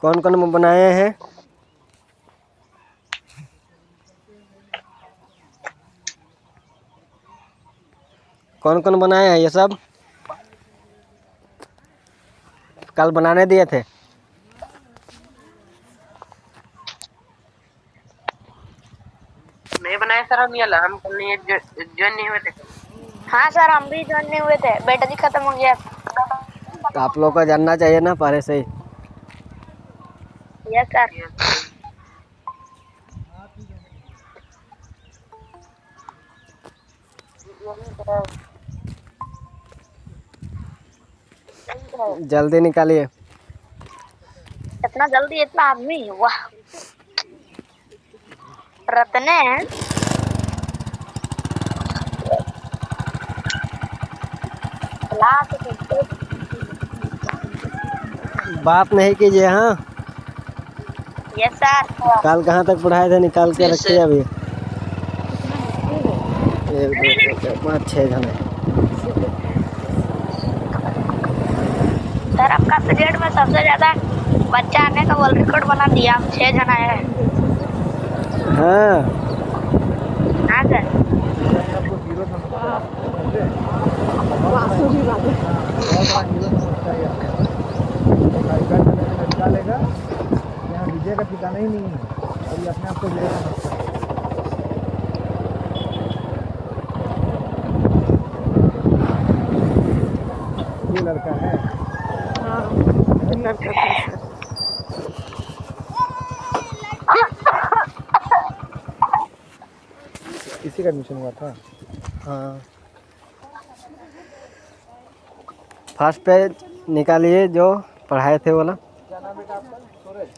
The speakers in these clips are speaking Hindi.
कौन कौन बनाए हैं? कौन कौन बनाए हैं ये सब? कल बनाने दिए थे। नहीं बनाए सर, हम कल नहीं ज्वाइन नहीं हुए थे। हाँ सर, हम भी ज्वाइन नहीं हुए थे, बैटरी खत्म हो गया। तो आप लोग को जानना चाहिए ना पहले से ही। Yes sir. जल्दी निकालिए। इतना जल्दी इतना आदमी, वाह। रत्ने बात नहीं कीजिए। हाँ, यस सर। कल कहाँ तक पढ़ाए थे? निकाल के रखिए अभी। 1 2 3 4 5 6 जने। सर आपका पीरियड में सबसे ज्यादा बच्चा आने का वर्ल्ड रिकॉर्ड बना दिया, हम 6 जन आए हैं। हाँ, हाँ सर। निकालेगा यहाँ विजय का ठिकाना ही नहीं है और ये अपने आप को हीरो समझता है। ये लड़का है। हाँ, लड़का था सर। किसी का एडमिशन हुआ था? हाँ। फर्स्ट पेज निकालिए जो पढ़ाए थे वाला।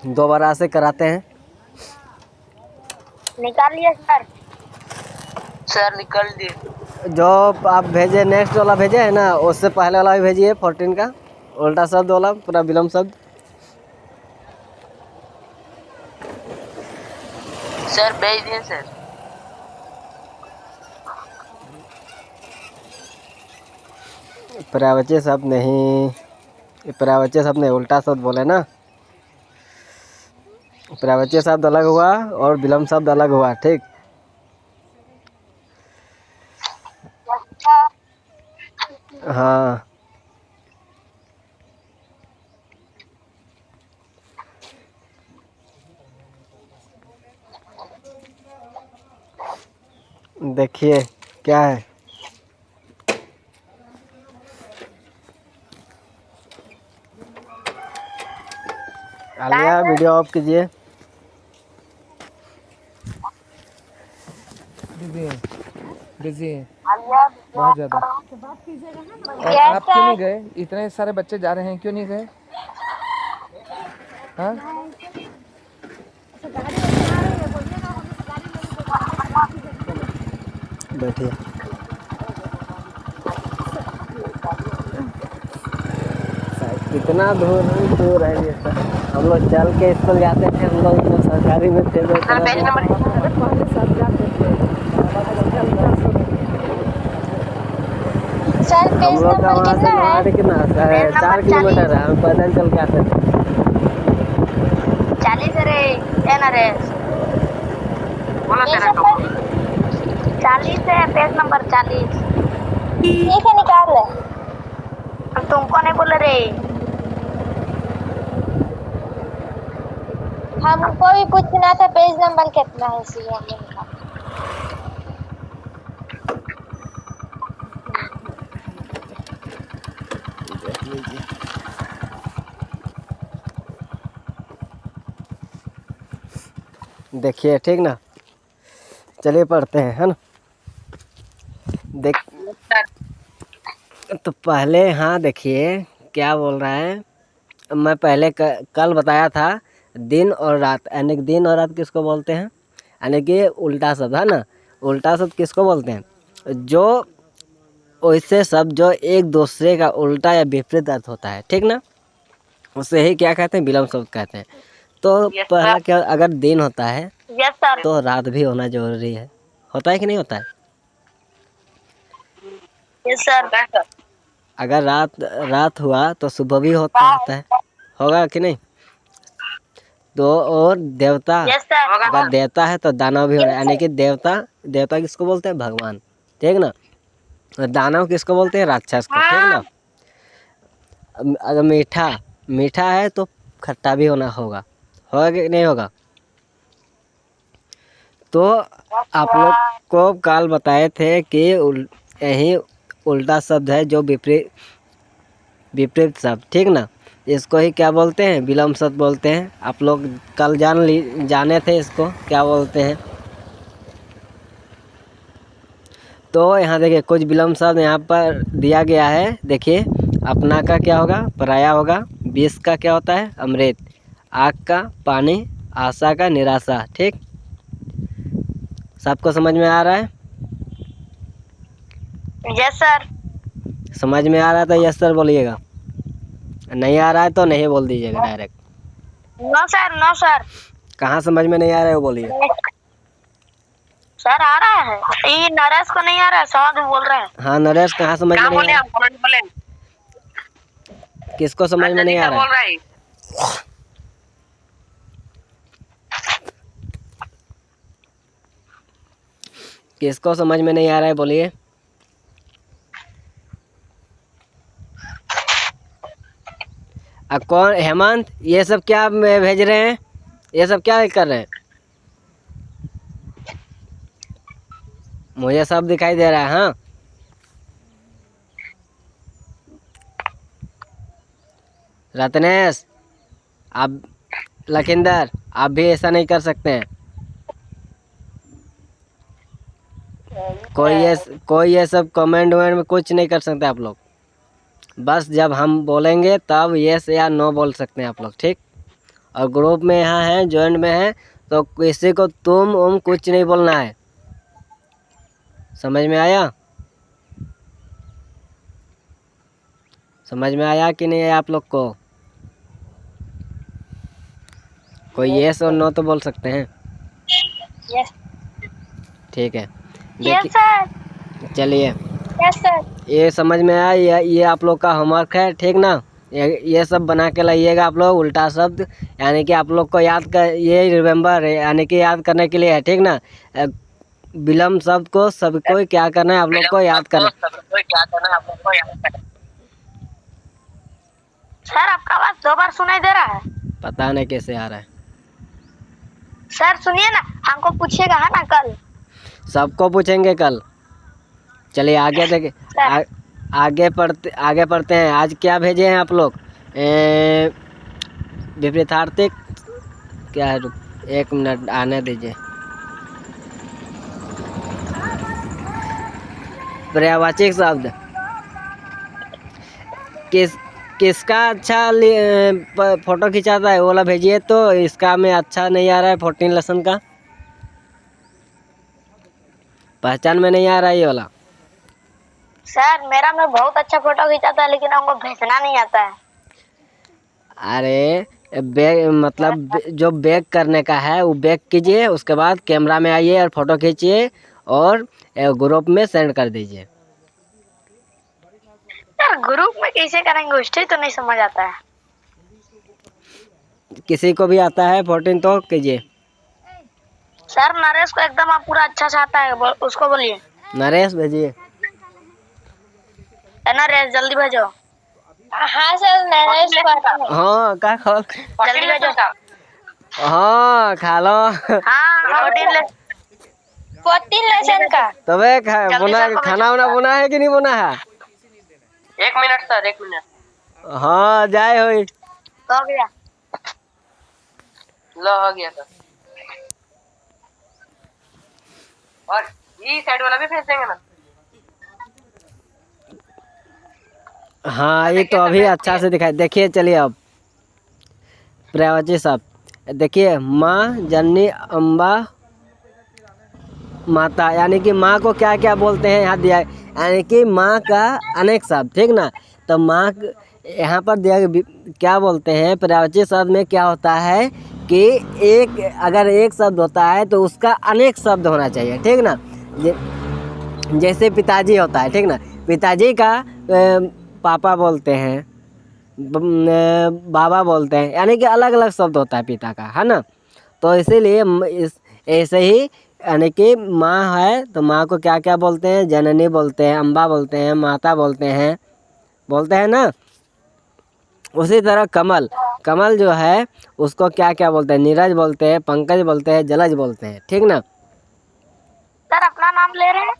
दोबारा से कराते हैं। निकालिए सर। सर निकल दिए। जो आप भेजे नेक्स्ट वाला भेजे है ना, उससे पहले वाला भी भेजिए 14 का उल्टा शब्द वाला, पूरा विलम्ब शब्द। सर भेज दिए सर। पर्यायवाची शब्द नहीं, पर्यायवाची शब्द नहीं, उल्टा शब्द बोले ना। पर्यायवाची शब्द अलग हुआ और विलम्ब शब्द अलग हुआ, ठीक। हाँ, देखिए क्या है। आलिया वीडियो ऑफ कीजिए। बिजी है बहुत ज़्यादा। और आप क्यों नहीं गए? इतने सारे बच्चे जा रहे हैं, क्यों नहीं गए? हाँ, बैठिए। कितना दूर है ये सर। हम लोग चल के स्कूल जाते थे, हम लोग तो सरकारी में थे। पेज नंबर पहले सब जाते थे। सर हम पेज लोग का नंबर वहाँ से कितना है? कितना 4 किलोमीटर है, हम पैदल चल के आते थे। 40 रे एनआरएस। बोला तेरा पेज नंबर 40 है, पेज नंबर 40। ठीक है, निकाल ले। हम तुमको नहीं बोले रे, हमको भी पूछना था पेज नंबर कितना है, इसलिए हमने निकाला। देखिए ठीक ना, चलिए पढ़ते हैं, है ना। देख तो पहले, हाँ देखिए क्या बोल रहा है। मैं पहले कल बताया था दिन और रात, यानी कि दिन और रात किसको बोलते हैं, यानी कि उल्टा शब्द, है ना। उल्टा शब्द किसको बोलते हैं? जो वैसे शब्द जो एक दूसरे का उल्टा या विपरीत अर्थ होता है, ठीक ना, उसे ही क्या कहते हैं? विलम्ब शब्द कहते हैं। तो पहला क्या, अगर दिन होता है यस सर। तो रात भी होना जरूरी है। होता है कि नहीं होता है? Yes sir. अगर रात हुआ तो सुबह भी होता है, होगा कि नहीं? तो और देवता, यस सर। अगर देवता है तो दानव भी हो रहा है, यानी कि देवता किसको बोलते हैं? भगवान, ठीक ना। और दानव किसको बोलते हैं? राक्षस को, ठीक ना। अगर मीठा है तो खट्टा भी होगा कि नहीं होगा? तो आप लोग को कल बताए थे कि यही उल्टा शब्द है जो विपरीत शब्द, ठीक ना। इसको ही क्या बोलते हैं? विलोम शब्द बोलते हैं। आप लोग कल जाने थे इसको क्या बोलते हैं। तो यहाँ देखिए कुछ विलोम शब्द यहाँ पर दिया गया है। देखिए, अपना का क्या होगा? पराया होगा। विष का क्या होता है? अमृत। आग का पानी, आशा का निराशा, ठीक। सबको समझ में आ रहा है? Yes sir. समझ में आ रहा है तो यस सर बोलिएगा, नहीं आ रहा है तो नहीं बोल दीजिएगा direct. No sir, no sir. कहाँ समझ में नहीं आ रहा है वो बोलिए। सर आ रहा है, ये नरेश को नहीं आ रहा है, समझ बोल रहे हैं। हाँ नरेश, कहाँ समझ में नहीं आ रहा है? किसको समझ में नहीं आ रहा है? किसको समझ में नहीं आ रहा है बोलिए। कौन? हेमंत, ये सब क्या भेज रहे हैं? ये सब क्या कर रहे हैं? मुझे सब दिखाई दे रहा है। हाँ, रत्नेश, आप, लखिंदर, आप भी ऐसा नहीं कर सकते हैं। कोई ये सब कमेंट वमेंट में कुछ नहीं कर सकते आप लोग। बस जब हम बोलेंगे तब यस या नो बोल सकते हैं आप लोग, ठीक। और ग्रुप में यहाँ हैं, ज्वाइन में हैं, तो किसी को तुम कुछ नहीं बोलना है। समझ में आया? समझ में आया कि नहीं आया आप लोग को? कोई यस और नो तो बोल सकते हैं। यस। ठीक है, यस सर। चलिए, यस सर। ये समझ में आया। ये आप लोग का होमवर्क है, ठीक ना। ये सब बना के लाइएगा आप लोग, उल्टा शब्द, यानी कि आप लोग को ये रिमेम्बर है, यानी कि याद करने के लिए है, ठीक ना। विलोम शब्द को सबको क्या करना है? आप लोग को याद करना है। सर आपका आवाज 2 बार सुनाई दे रहा है। पता नहीं कैसे आ रहा है। सर सुनिए ना, हमको पूछिएगा है ना कल। सबको पूछेंगे कल। चलिए आगे देखे, आगे पढ़ते हैं। आज क्या भेजे हैं आप लोग? विपरीतार्थक क्या है? एक मिनट आने दीजिए। पर्यायवाची शब्द किसका अच्छा फोटो खिंचाता है वो वाला भेजिए। तो इसका में अच्छा नहीं आ रहा है, 14 लेसन का पहचान में नहीं आ रहा है ये वाला। सर मेरा में बहुत अच्छा फोटो खींचाता है, लेकिन हमको भेजना नहीं आता है। अरे मतलब जो बैक करने का है वो बैक कीजिए, उसके बाद कैमरा में आइए और फोटो खींचिए और ग्रुप में सेंड कर दीजिए। सर ग्रुप में कैसे करेंगे उससे तो नहीं समझ आता है। किसी को भी आता है 14 तो कीजिए। सर नरेश को एकदम आप पूरा अच्छा से आता है, उसको बोलिए। नरेश भेजिए। नरेश जल्दी भेजो। हाँ सर नरेश को। हाँ का खोल जल्दी भेजो। हाँ खा लो। हाँ 14 लेसन का। तबे खाना वाना बना है कि नहीं बना है? 1 मिनट सर, 1 मिनट। हाँ जाए हो तो गया। लो हो गया सर। और ये साइड वाला भी भेज देंगे ना? हाँ ये तो अभी अच्छा से दिखाई। देखिए चलिए अब पर्यायवाची शब्द देखिए। माँ, जननी, अम्बा, माता, यानी कि माँ को क्या क्या बोलते हैं यहाँ दिया है, यानी कि माँ का अनेक शब्द, ठीक ना। तो माँ यहाँ पर दिया क्या बोलते हैं पर्यायवाची शब्द में क्या होता है कि अगर एक शब्द होता है तो उसका अनेक शब्द होना चाहिए, ठीक ना। जैसे पिताजी होता है, ठीक ना। पिताजी का पापा बोलते हैं, बाबा बोलते हैं, यानी कि अलग अलग शब्द होता है पिता का, है ना। तो इसीलिए ऐसे ही यानी कि माँ है तो माँ को क्या क्या बोलते हैं, जननी बोलते हैं, अम्बा बोलते हैं, माता बोलते हैं ना। उसी तरह कमल जो है उसको क्या क्या बोलते हैं, नीरज बोलते हैं, पंकज बोलते हैं, जलज बोलते हैं, ठीक ना। सर अपना नाम ले रहे हैं?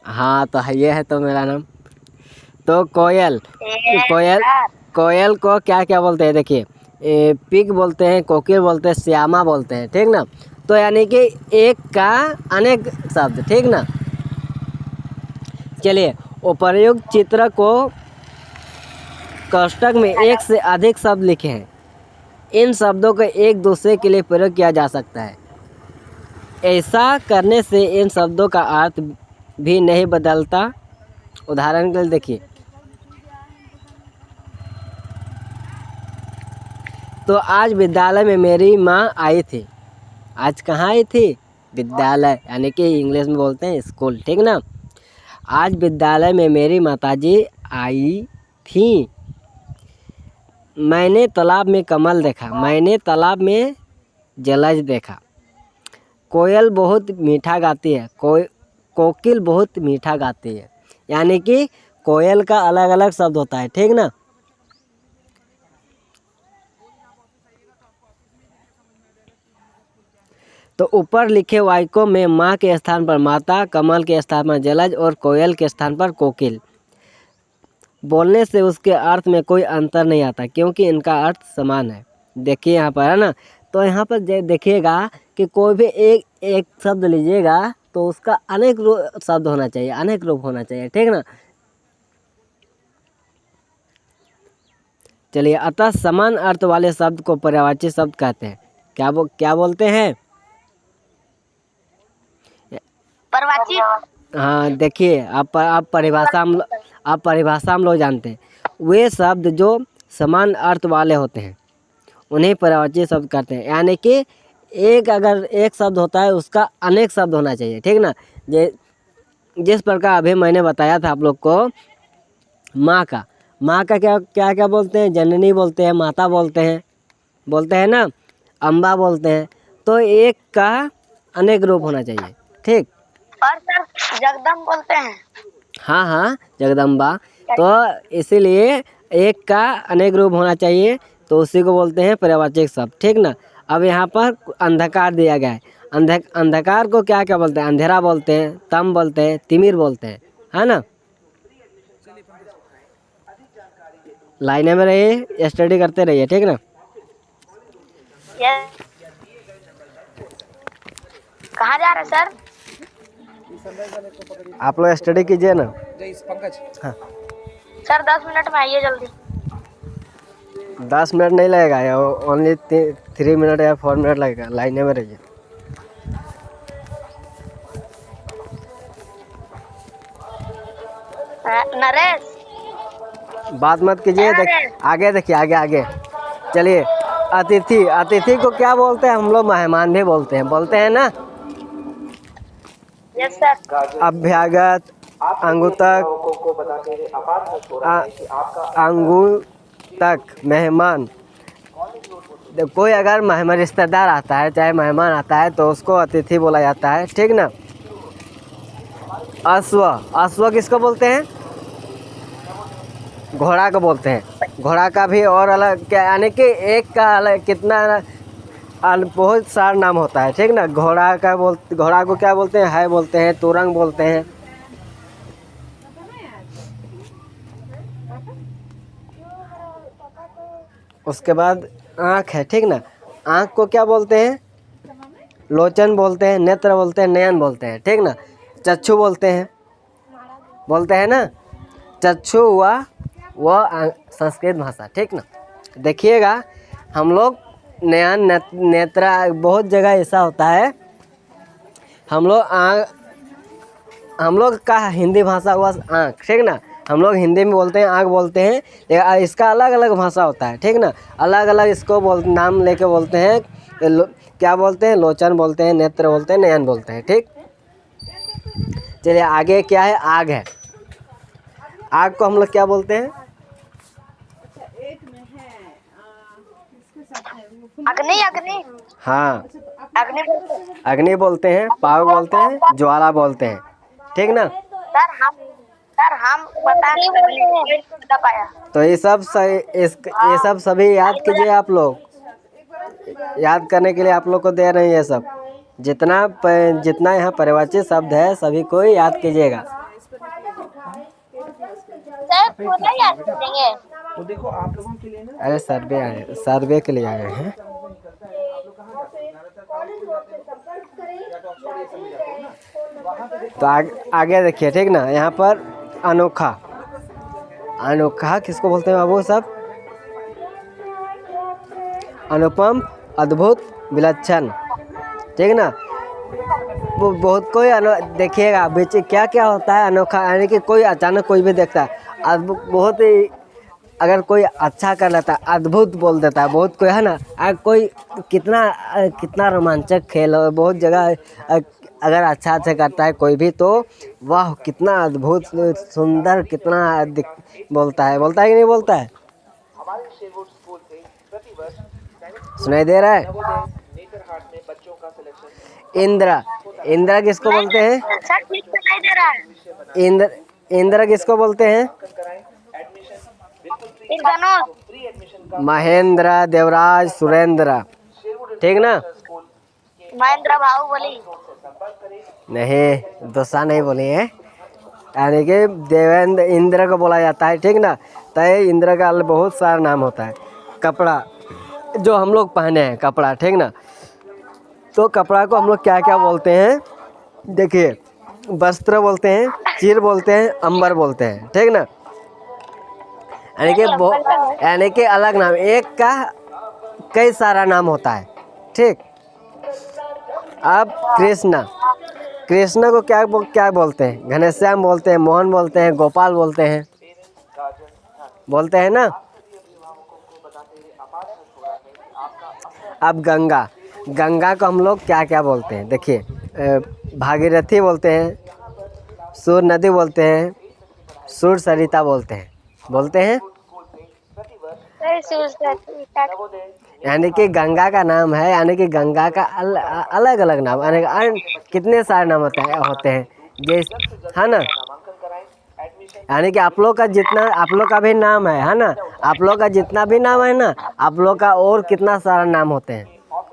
हाँ तो ये है तो मेरा नाम। तो कोयल सर कोयल को क्या क्या बोलते हैं, देखिए पिग बोलते हैं, कोकिल बोलते हैं, श्यामा बोलते हैं, ठीक ना। तो यानी कि एक का अनेक शब्द, ठीक ना। चलिए उपर्युक्त चित्र को कोष्ठक में एक से अधिक शब्द लिखे हैं, इन शब्दों को एक दूसरे के लिए प्रयोग किया जा सकता है। ऐसा करने से इन शब्दों का अर्थ भी नहीं बदलता। उदाहरण के लिए देखिए, तो आज विद्यालय में मेरी माँ आई थी। आज कहाँ आई थी, विद्यालय, यानी कि इंग्लिश में बोलते हैं स्कूल, ठीक ना। आज विद्यालय में मेरी माताजी आई थी। मैंने तालाब में कमल देखा, मैंने तालाब में जलज देखा। कोयल बहुत मीठा गाती है, कोकिल बहुत मीठा गाती है, यानी कि कोयल का अलग अलग शब्द होता है, ठीक ना। तो ऊपर लिखे वाक्यों में माँ के स्थान पर माता, कमल के स्थान पर जलज और कोयल के स्थान पर कोकिल बोलने से उसके अर्थ में कोई अंतर नहीं आता, क्योंकि इनका अर्थ समान है। देखिए यहाँ पर, है ना। तो यहाँ पर देखिएगा कि कोई भी एक शब्द लीजिएगा तो उसका अनेक शब्द होना चाहिए, अनेक रूप होना चाहिए, ठीक ना। चलिए, अतः समान अर्थ वाले शब्द को पर्यायवाची शब्द कहते हैं। क्या बोलते हैं, परवाची। हाँ देखिए, आप परिभाषा में लोग जानते हैं, वे शब्द जो समान अर्थ वाले होते हैं उन्हें पर्यायवाची शब्द कहते हैं। यानी कि अगर एक शब्द होता है उसका अनेक शब्द होना चाहिए, ठीक ना। जिस प्रकार अभी मैंने बताया था आप लोग को, माँ का क्या बोलते हैं, जननी बोलते हैं, माता बोलते हैं ना, अम्बा बोलते हैं। तो एक का अनेक रूप होना चाहिए, ठीक। और सर जगदम बोलते हैं। हाँ जगदम्बा। तो इसीलिए एक का अनेक रूप होना चाहिए, तो उसी को बोलते हैं पर्यायवाची शब्द, ठीक ना। अब यहाँ पर अंधकार दिया गया है, अंधकार को क्या बोलते हैं, अंधेरा बोलते हैं, तम बोलते हैं, तिमिर बोलते हैं, है ना। लाइने में रहिए, स्टडी करते रहिए, ठीक ना। कहाँ जा रहे सर? आप लोग स्टडी कीजिए ना। पंकज, हाँ सर 10 मिनट में आइए जल्दी। 10 मिनट नहीं लगेगा, या ओनली 3 मिनट या 4 मिनट लगेगा। लाइने में रहिए। नरेश बात मत कीजिए, आगे देखिए, आगे चलिए। अतिथि को क्या बोलते हैं हम लोग, मेहमान भी बोलते हैं ना। Yes sir. अभ्यागत, अंगुतक, मेहमान। कोई अगर मेहमान रिश्तेदार आता है, चाहे मेहमान आता है, तो उसको अतिथि बोला जाता है, ठीक ना। अश्व किसको बोलते हैं, घोड़ा को बोलते हैं। घोड़ा का भी और अलग क्या, यानी कि एक का अलग कितना बहुत सारा नाम होता है, ठीक ना। घोड़ा को क्या बोलते हैं, है बोलते हैं, तुरंग बोलते हैं। उसके बाद आँख है, ठीक ना। आँख को क्या बोलते हैं, लोचन बोलते हैं, नेत्र बोलते हैं, नयन बोलते हैं, ठीक ना। चक्षु बोलते हैं ना। चक्षु हुआ वह संस्कृत भाषा, ठीक ना। देखिएगा, हम लोग नयन, नेत्र, बहुत जगह ऐसा होता है। हम लोग का हिंदी भाषा हुआ आँख, ठीक ना। हम लोग हिंदी में बोलते हैं आँख बोलते हैं, लेकिन इसका अलग अलग भाषा होता है, ठीक ना। अलग अलग इसको नाम लेके बोलते हैं। क्या बोलते हैं, लोचन बोलते हैं, नेत्र बोलते हैं, नयन बोलते हैं, ठीक। चलिए आगे क्या है, आग है। आग को हम लोग क्या बोलते हैं, अग्नि अग्नि हाँ, अग्नि बोलते हैं। अग्नि बोलते हैं, पाव बोलते हैं, ज्वाला बोलते हैं, ठीक ना। सर हम बता नहीं बता पाया। तो ये सब ये सब सभी याद कीजिए आप लोग, याद करने के लिए आप लोग को दे रहे हैं ये सब। जितना यहाँ परिवाचित शब्द है सभी को याद कीजिएगा। सर पूरा याद करेंगे। वो देखो आप लोगों के लिए ना, अरे सर्वे के लिए आए हैं। तो आगे देखिए, ठीक ना। यहाँ पर अनोखा, अनोखा किसको बोलते हैं बाबू सब? अनुपम, अद्भुत, विलक्षण, ठीक ना। वो बहुत कोई देखिएगा बीच क्या क्या होता है अनोखा, यानी कि कोई अचानक कोई भी देखता है बहुत ही, अगर कोई अच्छा कर लेता है अद्भुत बोल देता है बहुत कोई, है ना। कोई कितना रोमांचक खेल हो, बहुत जगह अगर अच्छा करता है कोई भी तो वाह कितना अद्भुत सुंदर कितना बोलता है कि नहीं बोलता है? सुनाई दे रहा है? इंद्र किसको बोलते हैं? सर ठीक सुनाई दे रहा है। इंद्र किसको बोलते हैं? धनुष, महेंद्र, देवराज, सुरेंद्र, ठीक ना। महेंद्र बाहुबली। नहीं, दूसरा नहीं बोली है, यानी कि देवेंद्र इंद्र को बोला जाता है, ठीक ना। तो इंद्र का बहुत सारा नाम होता है। कपड़ा जो हम लोग पहने हैं कपड़ा, ठीक ना। तो कपड़ा को हम लोग क्या क्या बोलते हैं देखिए, वस्त्र बोलते हैं, चीर बोलते हैं, अंबर बोलते हैं, ठीक ना। यानी कि अलग नाम, एक का कई सारा नाम होता है, ठीक। अब कृष्ण को क्या बोलते हैं? घनश्याम बोलते हैं, मोहन बोलते हैं, गोपाल बोलते हैं ना। अब गंगा को हम लोग क्या क्या बोलते हैं देखिए, भागीरथी बोलते हैं, सूर नदी बोलते हैं, सूर सरिता बोलते हैं यानी कि गंगा का नाम है, यानी कि गंगा का अलग अलग नाम, यानी कितने सारे नाम होते हैं है ना। यानी कि आप लोग का भी नाम है ना, आप लोग का जितना भी नाम है ना, आप लोग का और कितना सारा नाम होते हैं,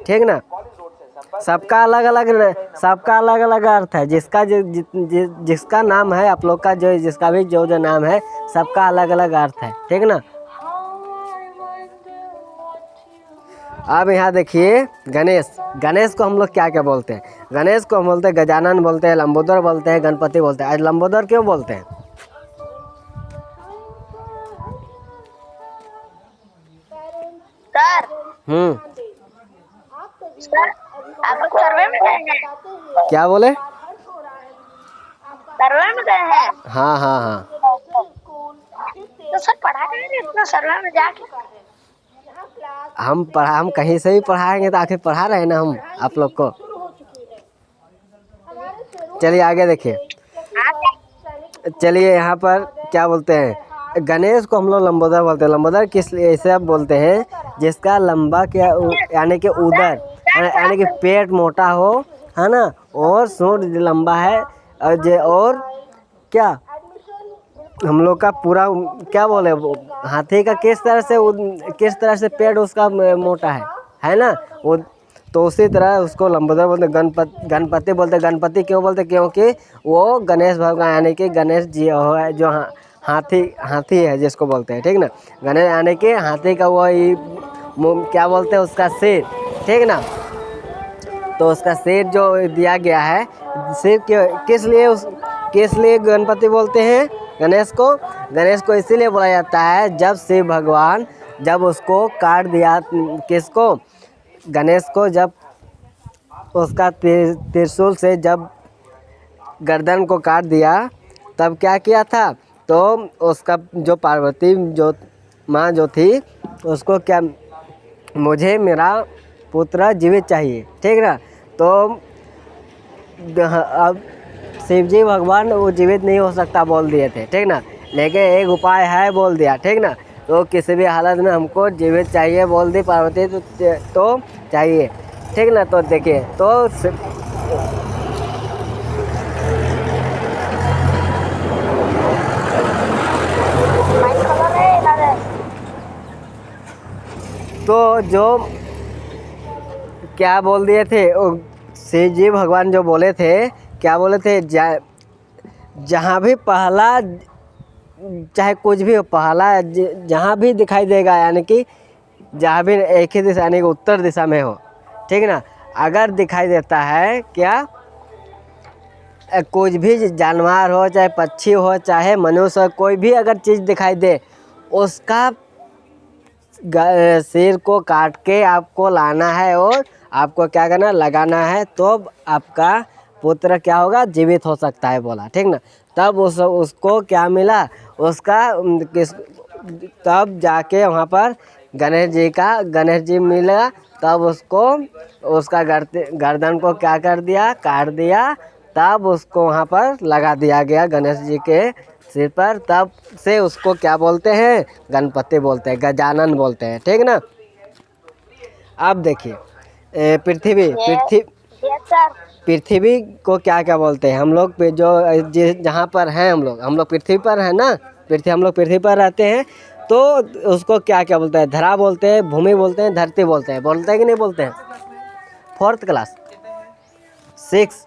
ठीक ना। सबका अलग अलग अर्थ है। जिसका नाम है आप लोग का, जिसका भी जो नाम है सबका अलग अलग अर्थ है, ठीक ना। अब यहाँ देखिए गणेश को हम लोग क्या क्या बोलते हैं? गणेश को हम बोलते हैं गजानन बोलते हैं, लंबोदर बोलते हैं, गणपति बोलते हैं। आज लंबोदर क्यों बोलते हैं? सर आप लोग सर्वे में गए हैं? क्या बोले? सर्वे में गए हैं? हाँ। तो सर पढ़ा रहे हैं इतना सर्वे में जाके? हम कहीं से भी पढ़ाएंगे तो आखिर पढ़ा रहे हैं ना हम आप लोग को। चलिए आगे देखिए, चलिए यहाँ पर क्या बोलते हैं? गणेश को हम लोग लंबोदर बोलते हैं। लंबोदर किस लिए ऐसे आप बोलते हैं? जिसका लंबा क्या यानी कि उदर, यानी कि पेट मोटा हो, है ना, और सूंड लंबा है, और क्या हम लोग का पूरा क्या बोले, हाथी का किस तरह से पेट उसका मोटा है ना। वो तो उसी तरह उसको लंबोदर बोलते। गणपति बोलते। गणपति क्यों बोलते? क्योंकि वो गणेश भगवान यानी कि गणेश जी है, जो हाथी है जिसको बोलते हैं, ठीक ना। गणेश यानी कि हाथी का वही क्या बोलते हैं उसका सिर, ठीक ना। तो उसका सिर जो दिया गया है, सिर किस लिए गणपति बोलते हैं गणेश को इसीलिए बोला जाता है जब शिव भगवान जब उसको काट दिया, किसको? गणेश को, जब उसका त्रिशूल से जब गर्दन को काट दिया तब क्या किया था? तो उसका जो पार्वती जो माँ जो थी उसको क्या, मुझे मेरा पुत्र जीवित चाहिए, ठीक ना। तो अब शिव जी भगवान वो जीवित नहीं हो सकता बोल दिए थे, ठीक ना। लेकिन एक उपाय है बोल दिया, ठीक ना। तो किसी भी हालत में हमको जीवित चाहिए बोल दी पार्वती तो चाहिए, ठीक ना। तो देखिए तो माइक खोलो रे इधर है। तो जो क्या बोल दिए थे शिव जी भगवान जो बोले थे, क्या बोले थे, जहाँ भी पहला चाहे कुछ भी हो, पहला जहाँ भी दिखाई देगा, यानी कि जहाँ भी एक ही दिशा यानी कि उत्तर दिशा में हो, ठीक ना। अगर दिखाई देता है क्या, कुछ भी जानवर हो, चाहे पक्षी हो, चाहे मनुष्य हो, कोई भी अगर चीज़ दिखाई दे, उसका सिर को काट के आपको लाना है और आपको क्या करना, लगाना है, तो आपका पुत्र क्या होगा, जीवित हो सकता है बोला, ठीक ना। तब उसको क्या मिला, उसका तब जाके वहाँ पर गणेश जी मिला, तब उसको उसका गर्दन को क्या कर दिया, काट दिया, तब उसको वहाँ पर लगा दिया गया गणेश जी के सिर पर। तब से उसको क्या बोलते हैं, गणपति बोलते हैं, गजानन बोलते हैं, ठीक ना। अब देखिए पृथ्वी को क्या क्या बोलते हैं हम लोग पे, जो जहाँ पर हैं हम लोग पृथ्वी पर हैं ना, हम लोग पृथ्वी पर रहते हैं, तो उसको क्या क्या बोलते हैं, धरा बोलते हैं, भूमि बोलते हैं, धरती बोलते हैं कि नहीं बोलते हैं। 4th class 6